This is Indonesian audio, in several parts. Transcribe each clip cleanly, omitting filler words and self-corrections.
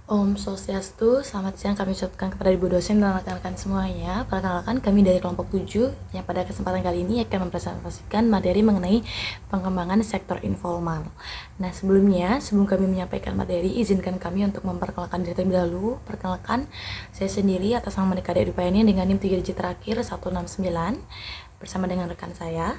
Om Swastiastu, selamat siang kami ucapkan kepada Ibu dosen dan rekan-rekan semuanya. Perkenalkan kami dari kelompok 7 yang pada kesempatan kali ini akan mempresentasikan materi mengenai pengembangan sektor informal. Nah sebelum kami menyampaikan materi, izinkan kami untuk memperkenalkan diri terlebih dahulu. Perkenalkan, saya sendiri atas nama Dekade Edupayani dengan NIM 3 digit terakhir 169 bersama dengan rekan saya.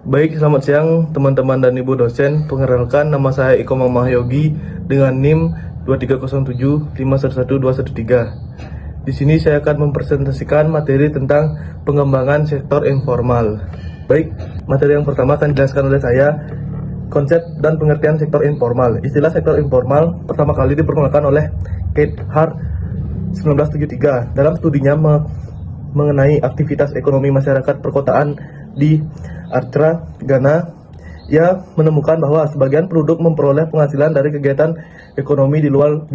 Baik, selamat siang teman-teman dan Ibu dosen. Perkenalkan, nama saya Iko Mamahyogi dengan NIM 2307511213. Di sini saya akan mempresentasikan materi tentang pengembangan sektor informal. Baik, materi yang pertama akan dijelaskan oleh saya, konsep dan pengertian sektor informal. Istilah sektor informal pertama kali diperkenalkan oleh Keith Hart 1973 dalam studinya mengenai aktivitas ekonomi masyarakat perkotaan di Accra, Ghana. Ia menemukan bahwa sebagian penduduk memperoleh penghasilan dari kegiatan ekonomi di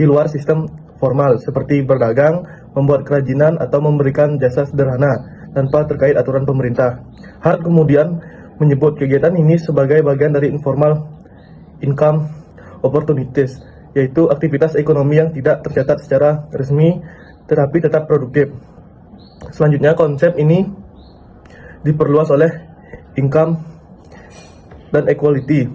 luar sistem formal seperti berdagang, membuat kerajinan, atau memberikan jasa sederhana tanpa terkait aturan pemerintah. Hart kemudian menyebut kegiatan ini sebagai bagian dari informal income opportunities, yaitu aktivitas ekonomi yang tidak tercatat secara resmi tetapi tetap produktif. Selanjutnya, konsep ini diperluas oleh income dan equality.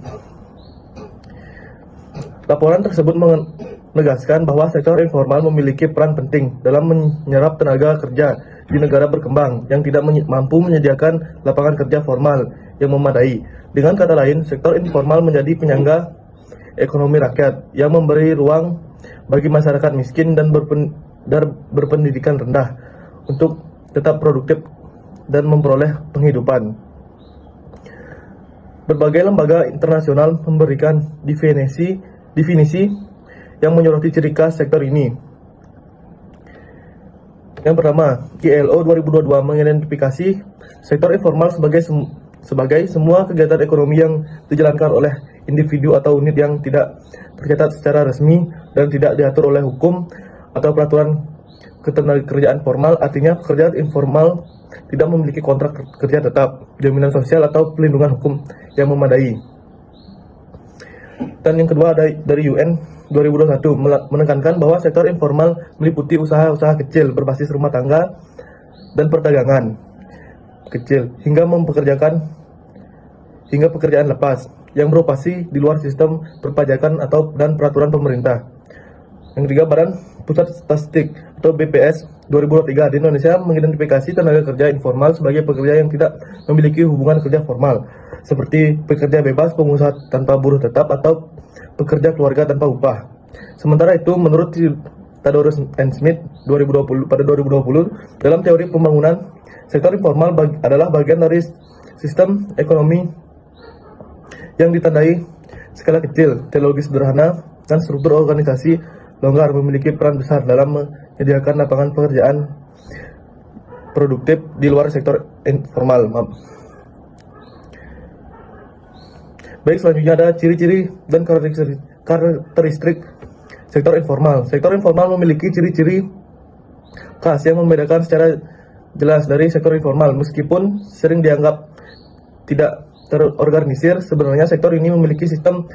Laporan tersebut menegaskan bahwa sektor informal memiliki peran penting dalam menyerap tenaga kerja di negara berkembang yang tidak mampu menyediakan lapangan kerja formal yang memadai. Dengan kata lain, sektor informal menjadi penyangga ekonomi rakyat yang memberi ruang bagi masyarakat miskin dan berpendidikan rendah untuk tetap produktif dan memperoleh penghidupan. Berbagai lembaga internasional memberikan definisi yang menyoroti ciri khas sektor ini. Yang pertama, ILO 2022 mengidentifikasi sektor informal sebagai semua kegiatan ekonomi yang dijalankan oleh individu atau unit yang tidak tercatat secara resmi dan tidak diatur oleh hukum atau peraturan ketenagakerjaan formal. Artinya, pekerjaan informal tidak memiliki kontrak kerja tetap, jaminan sosial, atau pelindungan hukum yang memadai. Dan yang kedua, dari UN 2021 menekankan bahwa sektor informal meliputi usaha-usaha kecil berbasis rumah tangga dan perdagangan kecil hingga pekerjaan lepas yang beroperasi di luar sistem perpajakan dan peraturan pemerintah. Yang ketiga, Badan Pusat Statistik atau BPS 2023 di Indonesia mengidentifikasi tenaga kerja informal sebagai pekerja yang tidak memiliki hubungan kerja formal, seperti pekerja bebas, pengusaha tanpa buruh tetap, atau pekerja keluarga tanpa upah. Sementara itu, menurut Tadorus and Smith 2020 dalam teori pembangunan, sektor informal adalah bagian dari sistem ekonomi yang ditandai skala kecil, teknologi sederhana, dan struktur organisasi longgar, memiliki peran besar dalam menyediakan lapangan pekerjaan produktif di luar sektor informal. Baik, selanjutnya ada ciri-ciri dan karakteristik sektor informal. Sektor informal memiliki ciri-ciri khas yang membedakan secara jelas dari sektor informal. Meskipun sering dianggap tidak terorganisir, sebenarnya sektor ini memiliki sistem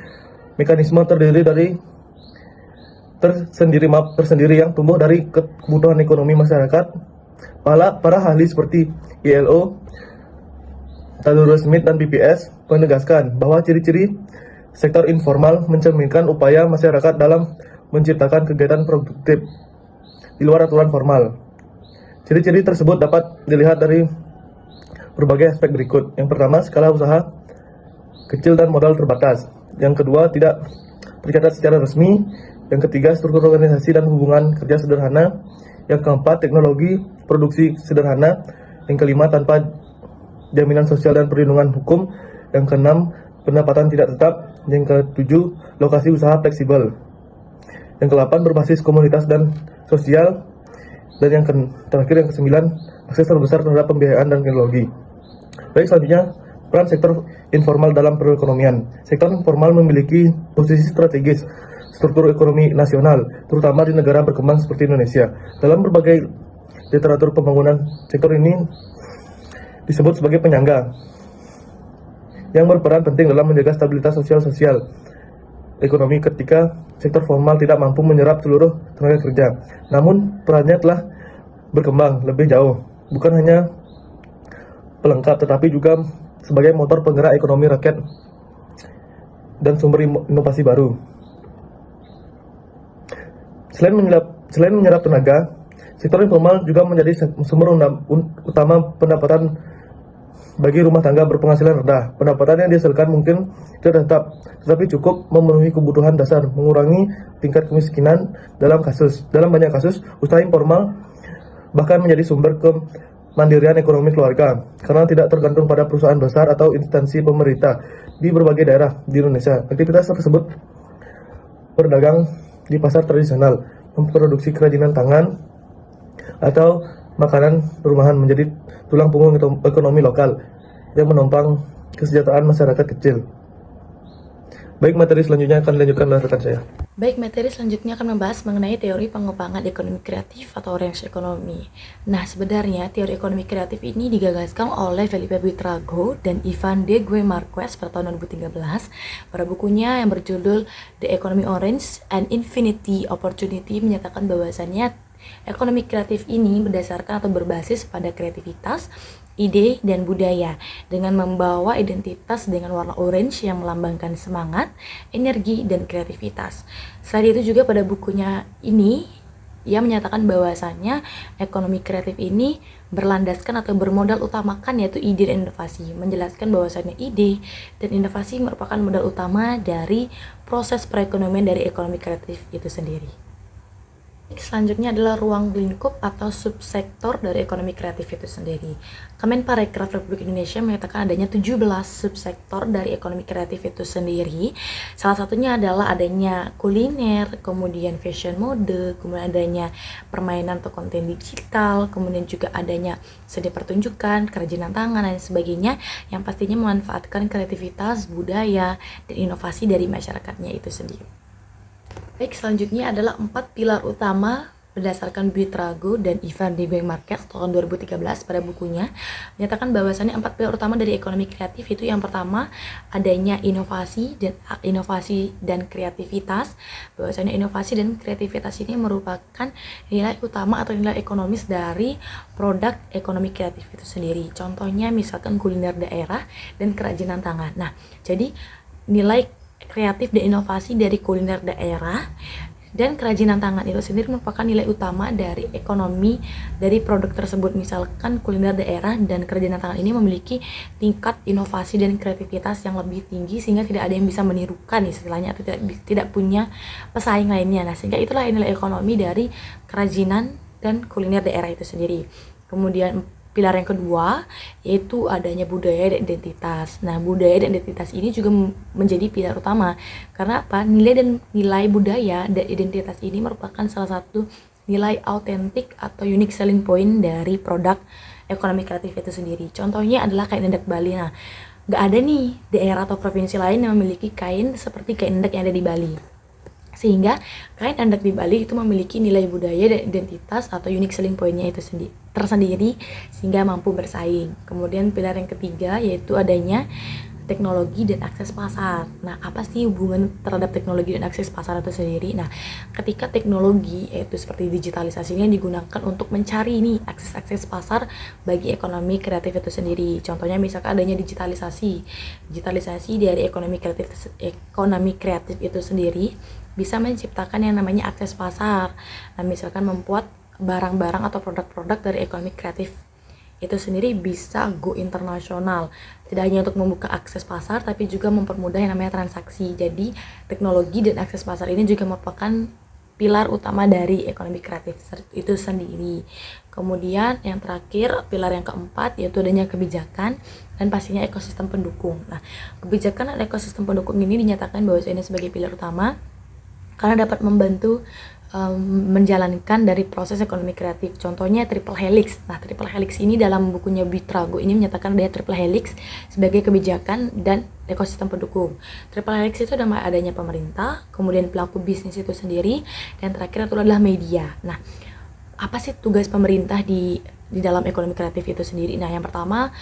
mekanisme tersendiri yang tumbuh dari kebutuhan ekonomi masyarakat. Para ahli seperti ILO, Tadorus Smith, dan BPS menegaskan bahwa ciri-ciri sektor informal mencerminkan upaya masyarakat dalam menciptakan kegiatan produktif di luar aturan formal. Ciri-ciri tersebut dapat dilihat dari berbagai aspek berikut. Yang pertama, skala usaha kecil dan modal terbatas. Yang kedua, tidak tercatat secara resmi. Yang ketiga, struktur organisasi dan hubungan kerja sederhana. Yang keempat, teknologi produksi sederhana. Yang kelima, tanpa jaminan sosial dan perlindungan hukum. Yang keenam, pendapatan tidak tetap. Yang ketujuh, lokasi usaha fleksibel. Yang kedelapan, berbasis komunitas dan sosial. Dan yang terakhir, yang kesembilan, akses terbesar terhadap pembiayaan dan teknologi. Baik, selanjutnya, peran sektor informal dalam perekonomian. Sektor informal memiliki posisi strategis struktur ekonomi nasional, terutama di negara berkembang seperti Indonesia. Dalam berbagai literatur pembangunan, sektor ini disebut sebagai penyangga yang berperan penting dalam menjaga stabilitas sosial ekonomi ketika sektor formal tidak mampu menyerap seluruh tenaga kerja. Namun perannya telah berkembang lebih jauh, bukan hanya pelengkap tetapi juga sebagai motor penggerak ekonomi rakyat dan sumber inovasi baru. Selain menyerap tenaga, sektor informal juga menjadi sumber utama pendapatan bagi rumah tangga berpenghasilan rendah. Pendapatan yang dihasilkan mungkin tidak tetap, tetapi cukup memenuhi kebutuhan dasar, mengurangi tingkat kemiskinan. Dalam banyak kasus, usaha informal bahkan menjadi sumber kemandirian ekonomi keluarga karena tidak tergantung pada perusahaan besar atau instansi pemerintah. Di berbagai daerah di Indonesia, aktivitas tersebut berdagang di pasar tradisional, memproduksi kerajinan tangan atau makanan rumahan menjadi tulang punggung ekonomi lokal yang menopang kesejahteraan masyarakat kecil. Baik, materi selanjutnya akan dilanjutkan oleh rekan saya. Baik, materi selanjutnya akan membahas mengenai teori pengembangan ekonomi kreatif atau orange ekonomi. Nah, sebenarnya teori ekonomi kreatif ini digagaskan oleh Felipe Buitrago dan Ivan de Gue Marquez pada tahun 2013 pada bukunya yang berjudul The Economy Orange and Infinity Opportunity, menyatakan bahwasannya ekonomi kreatif ini berdasarkan atau berbasis pada kreativitas, ide, dan budaya dengan membawa identitas dengan warna orange yang melambangkan semangat, energi, dan kreativitas. Selain itu juga pada bukunya ini ia menyatakan bahwasannya ekonomi kreatif ini berlandaskan atau bermodal utamakan yaitu ide dan inovasi, menjelaskan bahwasannya ide dan inovasi merupakan modal utama dari proses perekonomian dari ekonomi kreatif itu sendiri. Selanjutnya adalah ruang lingkup atau subsektor dari ekonomi kreatif itu sendiri. Kemenparekraf Republik Indonesia menyatakan adanya 17 subsektor dari ekonomi kreatif itu sendiri. Salah satunya adalah adanya kuliner, kemudian fashion mode, kemudian adanya permainan atau konten digital, kemudian juga adanya seni pertunjukan, kerajinan tangan, dan sebagainya yang pastinya memanfaatkan kreativitas, budaya, dan inovasi dari masyarakatnya itu sendiri. Baik, selanjutnya adalah 4 pilar utama berdasarkan Buitrago dan Ivan de Gue Marquez tahun 2013 pada bukunya menyatakan bahwasannya 4 pilar utama dari ekonomi kreatif itu yang pertama adanya inovasi dan kreativitas. Bahwasannya inovasi dan kreativitas ini merupakan nilai utama atau nilai ekonomis dari produk ekonomi kreatif itu sendiri. Contohnya misalkan kuliner daerah dan kerajinan tangan. Nah, jadi nilai kreatif dan inovasi dari kuliner daerah dan kerajinan tangan itu sendiri merupakan nilai utama dari ekonomi dari produk tersebut. Misalkan kuliner daerah dan kerajinan tangan ini memiliki tingkat inovasi dan kreativitas yang lebih tinggi sehingga tidak ada yang bisa menirukan istilahnya atau tidak punya pesaing lainnya. Nah, sehingga itulah nilai ekonomi dari kerajinan dan kuliner daerah itu sendiri. Kemudian pilar yang kedua yaitu adanya budaya dan identitas. Nah, budaya dan identitas ini juga menjadi pilar utama. Karena apa? Nilai budaya dan identitas ini merupakan salah satu nilai autentik atau unique selling point dari produk ekonomi kreatif itu sendiri. Contohnya adalah kain endek Bali. Nah, nggak ada nih daerah atau provinsi lain yang memiliki kain seperti kain endek yang ada di Bali. Sehingga kain endek di Bali itu memiliki nilai budaya dan identitas atau unique selling point-nya itu tersendiri sehingga mampu bersaing. Kemudian pilar yang ketiga yaitu adanya teknologi dan akses pasar. Nah, apa sih hubungan terhadap teknologi dan akses pasar itu sendiri? Nah, ketika teknologi yaitu seperti digitalisasi ini digunakan untuk mencari ini akses pasar bagi ekonomi kreatif itu sendiri. Contohnya misalkan adanya digitalisasi dari ekonomi kreatif itu sendiri bisa menciptakan yang namanya akses pasar. Nah, misalkan membuat barang-barang atau produk-produk dari ekonomi kreatif itu sendiri bisa go internasional. Tidak hanya untuk membuka akses pasar, tapi juga mempermudah yang namanya transaksi. Jadi, teknologi dan akses pasar ini juga merupakan pilar utama dari ekonomi kreatif itu sendiri. Kemudian yang terakhir, pilar yang keempat yaitu adanya kebijakan dan pastinya ekosistem pendukung. Nah, kebijakan dan ekosistem pendukung ini dinyatakan bahwa ini sebagai pilar utama karena dapat membantu menjalankan dari proses ekonomi kreatif. Contohnya triple helix. Nah, triple helix ini dalam bukunya Buitrago ini menyatakan ada triple helix sebagai kebijakan dan ekosistem pendukung. Triple helix itu adanya pemerintah, kemudian pelaku bisnis itu sendiri, dan terakhir itu adalah media. Nah, apa sih tugas pemerintah di dalam ekonomi kreatif itu sendiri? Nah, yang pertama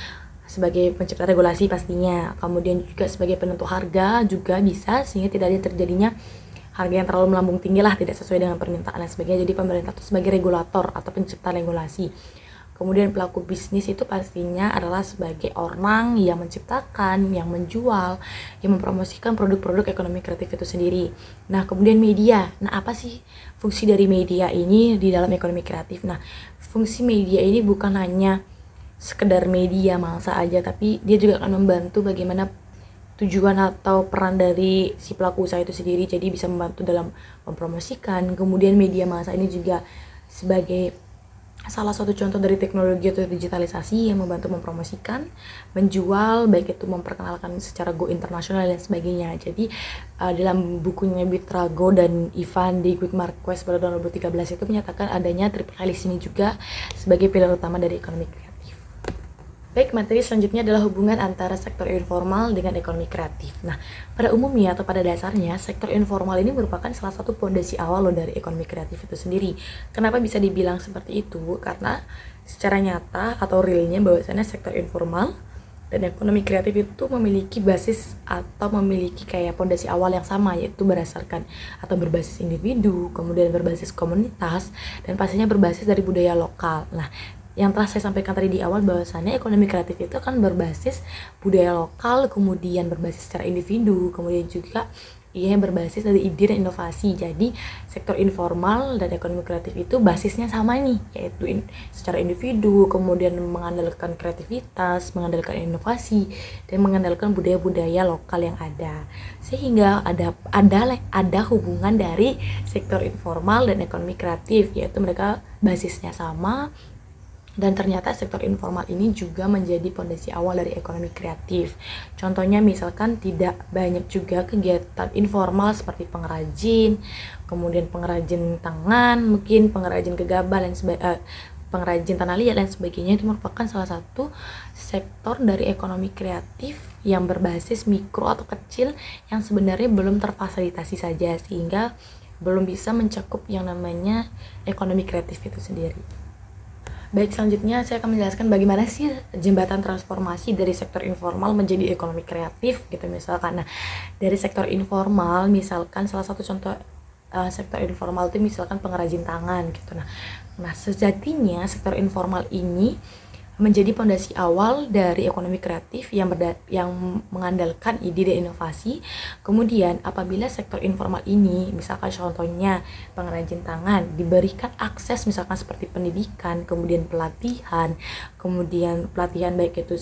sebagai pencipta regulasi pastinya, kemudian juga sebagai penentu harga juga bisa, sehingga tidak ada terjadinya harga yang terlalu melambung tinggi lah, tidak sesuai dengan permintaan dan sebagainya. Jadi pemerintah itu sebagai regulator atau pencipta regulasi. Kemudian pelaku bisnis itu pastinya adalah sebagai orang yang menciptakan, yang menjual, yang mempromosikan produk-produk ekonomi kreatif itu sendiri. Nah, kemudian media. Nah, apa sih fungsi dari media ini di dalam ekonomi kreatif? Nah, fungsi media ini bukan hanya sekedar media massa aja, tapi dia juga akan membantu bagaimana tujuan atau peran dari si pelaku usaha itu sendiri. Jadi bisa membantu dalam mempromosikan. Kemudian media massa ini juga sebagai salah satu contoh dari teknologi atau digitalisasi yang membantu mempromosikan, menjual, baik itu memperkenalkan secara go internasional dan sebagainya. Jadi dalam bukunya Bitra Go dan Ivan di Quick Marquez pada tahun 2013 itu menyatakan adanya triple helix ini juga sebagai pilar utama dari ekonomi kreatif. Baik, materi selanjutnya adalah hubungan antara sektor informal dengan ekonomi kreatif. Nah, pada umumnya atau pada dasarnya, sektor informal ini merupakan salah satu pondasi awal loh dari ekonomi kreatif itu sendiri. Kenapa bisa dibilang seperti itu? Karena secara nyata atau realnya bahwasannya sektor informal dan ekonomi kreatif itu memiliki basis atau memiliki kayak pondasi awal yang sama, yaitu berdasarkan atau berbasis individu, kemudian berbasis komunitas, dan pastinya berbasis dari budaya lokal. Nah, yang telah saya sampaikan tadi di awal bahwasannya ekonomi kreatif itu kan berbasis budaya lokal, kemudian berbasis secara individu, kemudian juga yang berbasis dari ide dan inovasi. Jadi sektor informal dan ekonomi kreatif itu basisnya sama nih, yaitu secara individu, kemudian mengandalkan kreativitas, mengandalkan inovasi, dan mengandalkan budaya-budaya lokal yang ada. Sehingga ada hubungan dari sektor informal dan ekonomi kreatif, yaitu mereka basisnya sama. Dan ternyata sektor informal ini juga menjadi pondasi awal dari ekonomi kreatif. Contohnya misalkan tidak banyak juga kegiatan informal seperti pengrajin, kemudian pengrajin tangan, mungkin pengrajin gegabah dan pengrajin tanah liat dan sebagainya. Itu merupakan salah satu sektor dari ekonomi kreatif yang berbasis mikro atau kecil yang sebenarnya belum terfasilitasi saja, sehingga belum bisa mencakup yang namanya ekonomi kreatif itu sendiri. Baik, selanjutnya saya akan menjelaskan bagaimana sih jembatan transformasi dari sektor informal menjadi ekonomi kreatif gitu misalkan. Nah, dari sektor informal misalkan salah satu contoh sektor informal itu misalkan pengrajin tangan gitu. Nah, sejatinya sektor informal ini menjadi pondasi awal dari ekonomi kreatif yang mengandalkan ide dan inovasi. Kemudian apabila sektor informal ini, misalkan contohnya pengrajin tangan, diberikan akses misalkan seperti pendidikan, kemudian pelatihan, kemudian pelatihan baik itu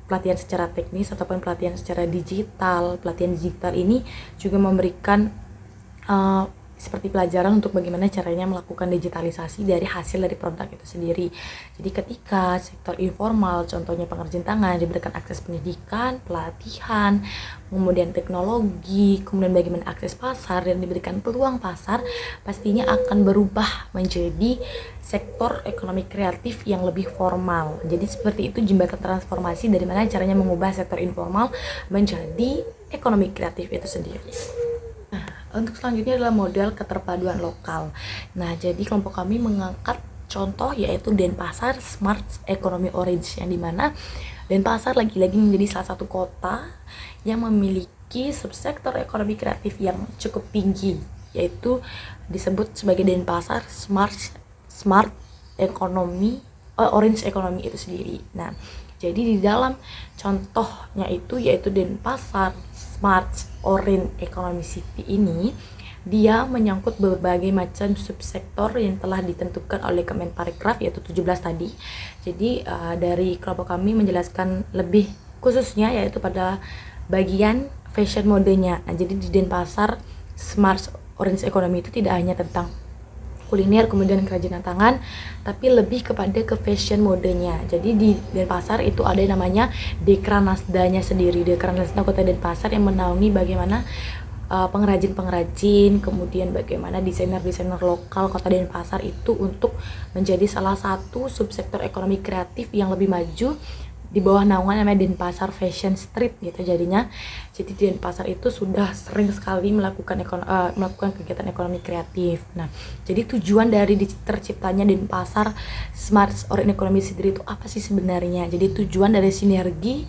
pelatihan secara teknis ataupun pelatihan secara digital. Pelatihan digital ini juga memberikan seperti pelajaran untuk bagaimana caranya melakukan digitalisasi dari hasil dari produk itu sendiri. Jadi ketika sektor informal, contohnya pengrajin tangan, diberikan akses pendidikan, pelatihan, kemudian teknologi, kemudian bagaimana akses pasar dan diberikan peluang pasar, pastinya akan berubah menjadi sektor ekonomi kreatif yang lebih formal. Jadi seperti itu jembatan transformasi dari mana caranya mengubah sektor informal menjadi ekonomi kreatif itu sendiri. Untuk selanjutnya adalah model keterpaduan lokal. Nah, jadi kelompok kami mengangkat contoh yaitu Denpasar Smart Economy Orange, yang dimana Denpasar lagi-lagi menjadi salah satu kota yang memiliki subsektor ekonomi kreatif yang cukup tinggi, yaitu disebut sebagai Denpasar Smart Economy Orange Economy itu sendiri. Nah, jadi di dalam contohnya itu yaitu Denpasar Smart Orange Economy City ini, dia menyangkut berbagai macam subsektor yang telah ditentukan oleh Kemenparekraf yaitu 17 tadi. Jadi dari kelompok kami menjelaskan lebih khususnya yaitu pada bagian fashion modenya. Nah, jadi di Denpasar Smart Orange Economy itu tidak hanya tentang kuliner kemudian kerajinan tangan, tapi lebih kepada ke fashion modenya. Jadi di Denpasar itu ada yang namanya Dekranasdanya sendiri. Dekranasda Kota Denpasar yang menaungi bagaimana pengrajin-pengrajin, kemudian bagaimana desainer-desainer lokal Kota Denpasar itu untuk menjadi salah satu subsektor ekonomi kreatif yang lebih maju di bawah naungan namanya Denpasar Fashion Street gitu jadinya. Jadi di Denpasar itu sudah sering sekali melakukan kegiatan ekonomi kreatif. Nah, jadi tujuan dari terciptanya Denpasar Smart Orange Economy sendiri itu apa sih sebenarnya? Jadi tujuan dari sinergi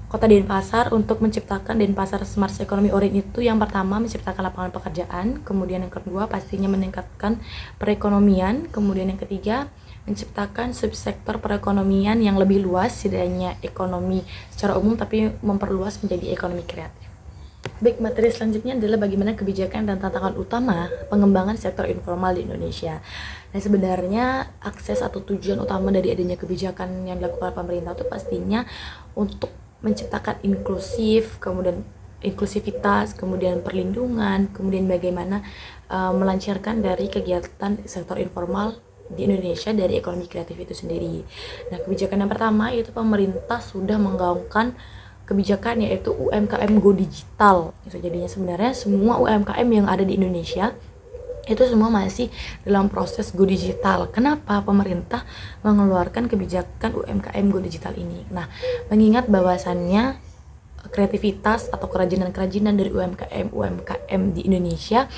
Kota Denpasar untuk menciptakan Denpasar Smart Economy Orange itu yang pertama menciptakan lapangan pekerjaan, kemudian yang kedua pastinya meningkatkan perekonomian, kemudian yang ketiga menciptakan subsektor perekonomian yang lebih luas, setidaknya ekonomi secara umum tapi memperluas menjadi ekonomi kreatif. Baik, materi selanjutnya adalah bagaimana kebijakan dan tantangan utama pengembangan sektor informal di Indonesia. Nah, sebenarnya akses atau tujuan utama dari adanya kebijakan yang dilakukan pemerintah itu pastinya untuk menciptakan kemudian inklusivitas, kemudian perlindungan, kemudian bagaimana melancarkan dari kegiatan sektor informal di Indonesia dari ekonomi kreatif itu sendiri. Nah, kebijakan yang pertama yaitu pemerintah sudah menggaungkan kebijakan yaitu UMKM Go Digital. Itu jadinya sebenarnya semua UMKM yang ada di Indonesia itu semua masih dalam proses go digital. Kenapa pemerintah mengeluarkan kebijakan UMKM go digital ini? Nah, mengingat bahwasannya kreativitas atau kerajinan-kerajinan dari UMKM di Indonesia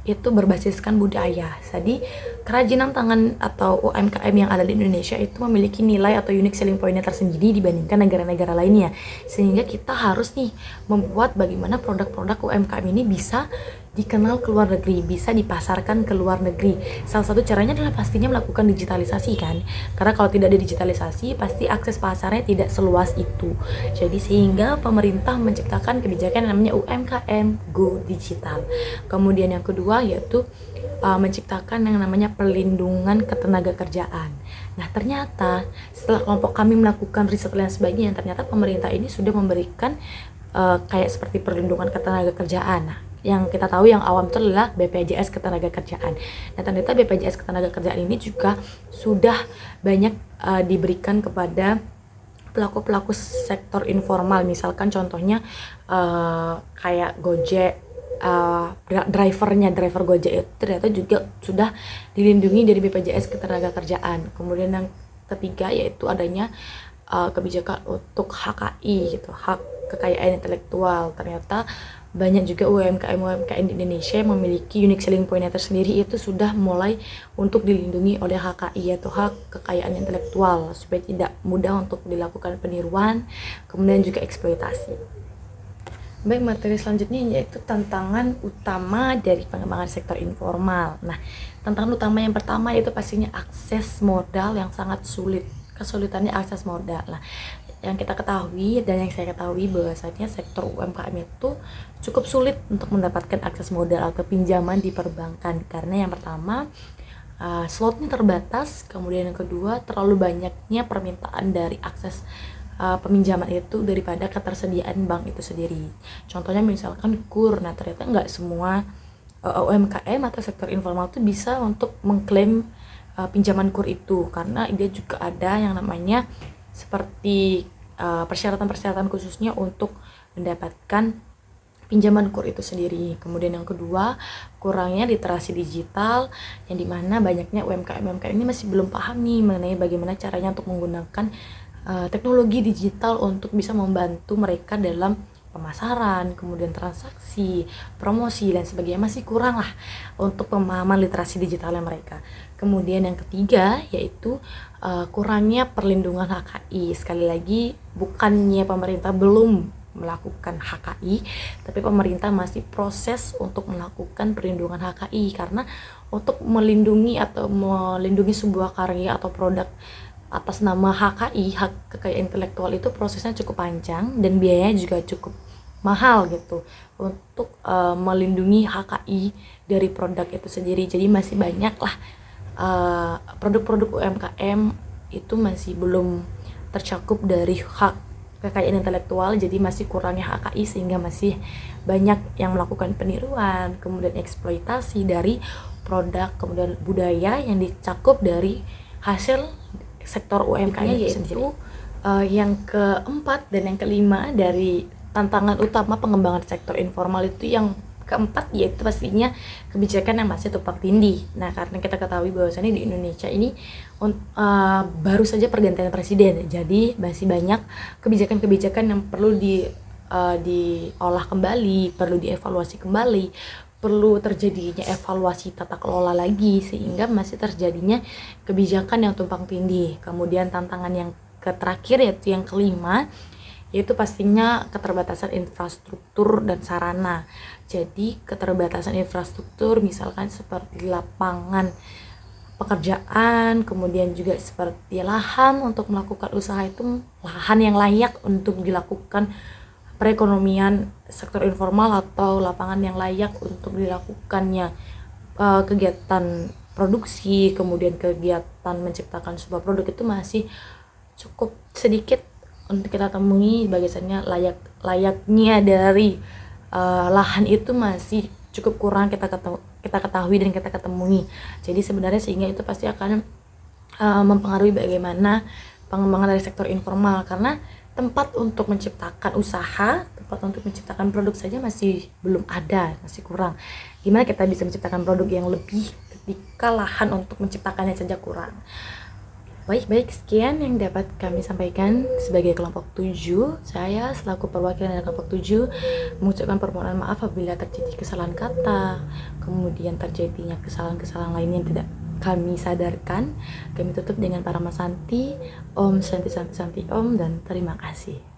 itu berbasiskan budaya. Jadi kerajinan tangan atau UMKM yang ada di Indonesia itu memiliki nilai atau unique selling point-nya tersendiri dibandingkan negara-negara lainnya. Sehingga kita harus nih membuat bagaimana produk-produk UMKM ini bisa dikenal ke luar negeri, bisa dipasarkan ke luar negeri. Salah satu caranya adalah pastinya melakukan digitalisasi kan. Karena kalau tidak ada digitalisasi, pasti akses pasarnya tidak seluas itu. Jadi sehingga pemerintah menciptakan kebijakan yang namanya UMKM Go Digital. Kemudian yang kedua yaitu menciptakan yang namanya perlindungan ketenaga kerjaan. Nah, ternyata setelah kelompok kami melakukan riset dan sebagainya, ternyata pemerintah ini sudah memberikan kayak seperti perlindungan ketenaga kerjaan. Nah, yang kita tahu yang awam itu adalah BPJS Ketenagakerjaan. Nah, ternyata BPJS Ketenagakerjaan ini juga sudah banyak diberikan kepada pelaku-pelaku sektor informal. Misalkan contohnya kayak Gojek, driver Gojek itu ternyata juga sudah dilindungi dari BPJS Ketenagakerjaan. Kemudian yang ketiga yaitu adanya kebijakan untuk HKI gitu, hak kekayaan intelektual. Ternyata banyak juga UMKM di Indonesia yang memiliki unique selling point tersendiri itu sudah mulai untuk dilindungi oleh HKI atau hak kekayaan intelektual supaya tidak mudah untuk dilakukan peniruan, kemudian juga eksploitasi. Baik, materi selanjutnya yaitu tantangan utama dari pengembangan sektor informal. Nah, tantangan utama yang pertama yaitu pastinya akses modal yang sangat sulit. Kesulitannya akses modal. Nah, yang kita ketahui dan yang saya ketahui bahwasanya sektor UMKM itu cukup sulit untuk mendapatkan akses modal atau pinjaman di perbankan karena yang pertama slotnya terbatas, kemudian yang kedua terlalu banyaknya permintaan dari akses peminjaman itu daripada ketersediaan bank itu sendiri. Contohnya misalkan KUR, nah ternyata nggak semua UMKM atau sektor informal itu bisa untuk mengklaim pinjaman KUR itu karena dia juga ada yang namanya seperti persyaratan-persyaratan khususnya untuk mendapatkan pinjaman KUR itu sendiri. Kemudian yang kedua, kurangnya literasi digital yang dimana banyaknya UMKM ini masih belum paham nih mengenai bagaimana caranya untuk menggunakan teknologi digital untuk bisa membantu mereka dalam pemasaran, kemudian transaksi, promosi dan sebagainya. Masih kurang lah untuk pemahaman literasi digitalnya mereka. Kemudian yang ketiga yaitu kurangnya perlindungan HKI. Sekali lagi bukannya pemerintah belum melakukan HKI, tapi pemerintah masih proses untuk melakukan perlindungan HKI karena untuk melindungi sebuah karya atau produk atas nama HKI, hak kekayaan intelektual itu prosesnya cukup panjang dan biayanya juga cukup mahal gitu untuk melindungi HKI dari produk itu sendiri. Jadi masih banyak lah produk-produk UMKM itu masih belum tercakup dari hak kekayaan intelektual, jadi masih kurangnya HKI sehingga masih banyak yang melakukan peniruan, kemudian eksploitasi dari produk, kemudian budaya yang dicakup dari hasil sektor UMKM yaitu yang keempat dan yang kelima dari tantangan utama pengembangan sektor informal itu yang keempat yaitu pastinya kebijakan yang masih tumpang tindih. Nah, karena kita ketahui bahwasannya di Indonesia ini baru saja pergantian presiden, jadi masih banyak kebijakan-kebijakan yang perlu diolah kembali, perlu dievaluasi kembali, perlu terjadinya evaluasi tata kelola lagi, sehingga masih terjadinya kebijakan yang tumpang tindih. Kemudian tantangan yang terakhir yaitu yang kelima, yaitu pastinya keterbatasan infrastruktur dan sarana. Jadi keterbatasan infrastruktur misalkan seperti lapangan pekerjaan, kemudian juga seperti lahan untuk melakukan usaha, itu lahan yang layak untuk dilakukan perekonomian sektor informal, atau lapangan yang layak untuk dilakukannya kegiatan produksi, kemudian kegiatan menciptakan sebuah produk, itu masih cukup sedikit untuk kita temui. Bagaimana layaknya dari lahan itu masih cukup kurang kita ketahui dan kita ketemui. Jadi sebenarnya sehingga itu pasti akan mempengaruhi bagaimana pengembangan dari sektor informal, karena tempat untuk menciptakan usaha, tempat untuk menciptakan produk saja masih belum ada, masih kurang. Gimana kita bisa menciptakan produk yang lebih ketika lahan untuk menciptakannya saja kurang. Baik, sekian yang dapat kami sampaikan sebagai kelompok 7. Saya selaku perwakilan dari kelompok 7 mengucapkan permohonan maaf apabila terjadi kesalahan kata, kemudian terjadinya kesalahan-kesalahan lain yang tidak kami sadarkan. Kami tutup dengan para Masanti, Om Santi Santi Santi Om, dan terima kasih.